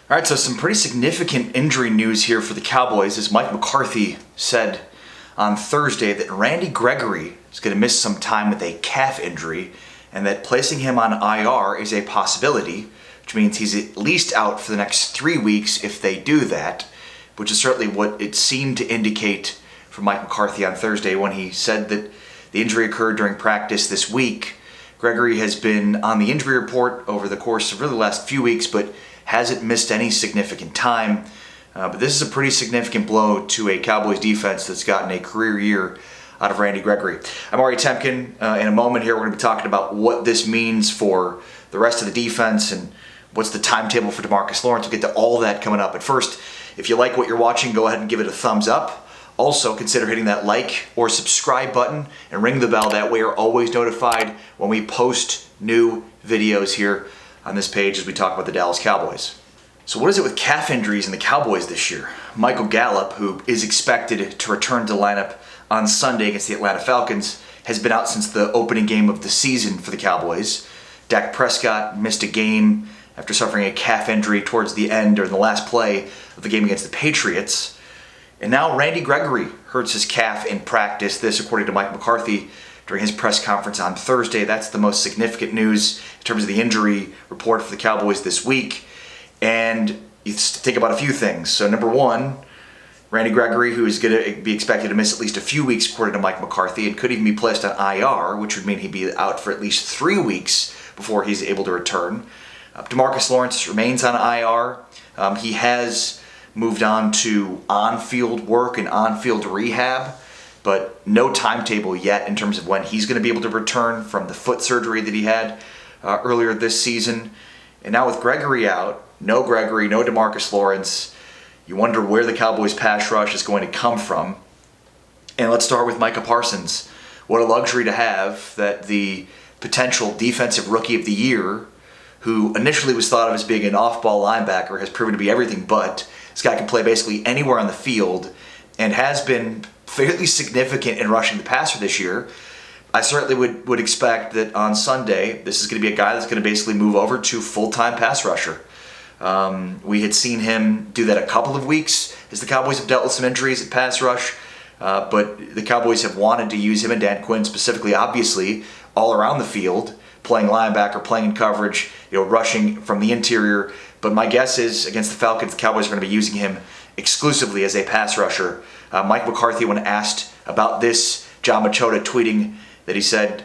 All right, so some pretty significant injury news here for the Cowboys, as Mike McCarthy said on Thursday that Randy Gregory is going to miss some time with a calf injury, and that placing him on IR is a possibility, which means he's at least out for the next 3 weeks if they do that, which is certainly what it seemed to indicate from Mike McCarthy on Thursday when he said that the injury occurred during practice this week. Gregory has been on the injury report over the course of really the last few weeks, but hasn't missed any significant time. But this is a pretty significant blow to a Cowboys defense that's gotten a career year out of Randy Gregory. I'm Ari Temkin. In a moment here, we're going to be talking about what this means for the rest of the defense and what's the timetable for DeMarcus Lawrence. We'll get to all that coming up. But first, if you like what you're watching, go ahead and give it a thumbs up. Also, consider hitting that like or subscribe button and ring the bell. That way you're always notified when we post new videos here on this page as we talk about the Dallas Cowboys. So what is it with calf injuries in the Cowboys this year? Michael Gallup, who is expected to return to the lineup on Sunday against the Atlanta Falcons, has been out since the opening game of the season for the Cowboys. Dak Prescott missed a game after suffering a calf injury towards the end or in the last play of the game against the Patriots. And now Randy Gregory hurts his calf in practice. This, according to Mike McCarthy, during his press conference on Thursday. That's the most significant news in terms of the injury report for the Cowboys this week. And you think about a few things. So number one, Randy Gregory, who is going to be expected to miss at least a few weeks according to Mike McCarthy, and could even be placed on IR, which would mean he'd be out for at least 3 weeks before he's able to return. DeMarcus Lawrence remains on IR. He has moved on to on-field work and on-field rehab, but no timetable yet in terms of when he's going to be able to return from the foot surgery that he had earlier this season. And now with Gregory out, no Gregory, no DeMarcus Lawrence, you wonder where the Cowboys' pass rush is going to come from. And let's start with Micah Parsons. What a luxury to have that the potential defensive rookie of the year, who initially was thought of as being an off-ball linebacker, has proven to be everything but. This guy can play basically anywhere on the field and has been fairly significant in rushing the passer this year. I certainly would expect that on Sunday, this is going to be a guy that's going to basically move over to full-time pass rusher. We had seen him do that a couple of weeks as the Cowboys have dealt with some injuries at pass rush, but the Cowboys have wanted to use him and Dan Quinn specifically, obviously, all around the field, playing linebacker, playing in coverage, rushing from the interior. But my guess is against the Falcons, the Cowboys are going to be using him exclusively as a pass rusher. Mike McCarthy, when asked about this, John Machota tweeting that he said,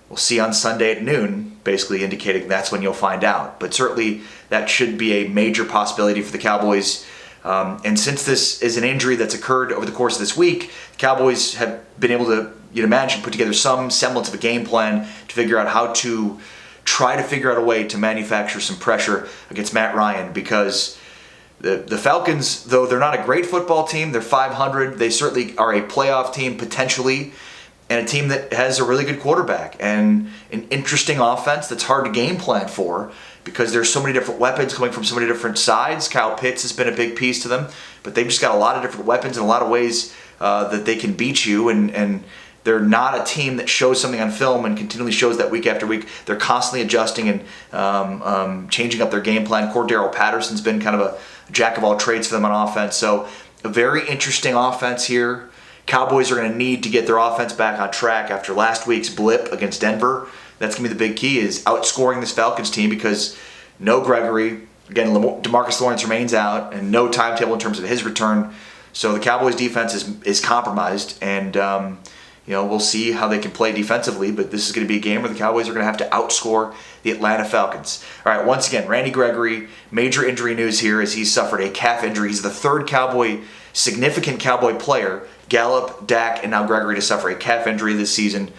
"We'll see on Sunday at noon," basically indicating that's when you'll find out. But certainly that should be a major possibility for the Cowboys. And since this is an injury that's occurred over the course of this week, the Cowboys have been able to, you'd imagine, put together some semblance of a game plan to figure out how to try to figure out a way to manufacture some pressure against Matt Ryan, because the Falcons, though they're not a great football team, they're 500, they certainly are a playoff team potentially, and a team that has a really good quarterback and an interesting offense that's hard to game plan for because there's so many different weapons coming from so many different sides. Kyle Pitts has been a big piece to them, but they've just got a lot of different weapons and a lot of ways that they can beat you, and they're not a team that shows something on film and continually shows that week after week. They're constantly adjusting and changing up their game plan. Cordero Patterson's been kind of a jack of all trades for them on offense. So a very interesting offense here. Cowboys are going to need to get their offense back on track after last week's blip against Denver. That's going to be the big key, is outscoring this Falcons team, because no Gregory, again, DeMarcus Lawrence remains out, and no timetable in terms of his return. So the Cowboys defense is compromised, and we'll see how they can play defensively, but this is going to be a game where the Cowboys are going to have to outscore the Atlanta Falcons. All right, once again, Randy Gregory, major injury news here as he's suffered a calf injury. He's the third significant Cowboy player, Gallup, Dak, and now Gregory, to suffer a calf injury this season.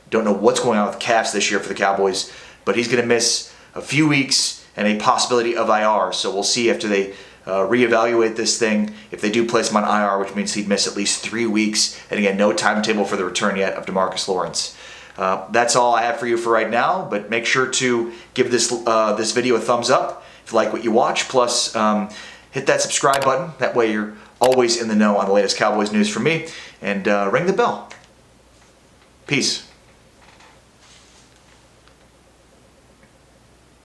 Don't know what's going on with calves this year for the Cowboys, but he's going to miss a few weeks and a possibility of IR. So we'll see after they reevaluate this thing if they do place him on IR, which means he'd miss at least 3 weeks. And again, no timetable for the return yet of DeMarcus Lawrence. That's all I have for you for right now, but make sure to give this video a thumbs up if you like what you watch. Plus, hit that subscribe button. That way you're always in the know on the latest Cowboys news from me. And ring the bell. Peace.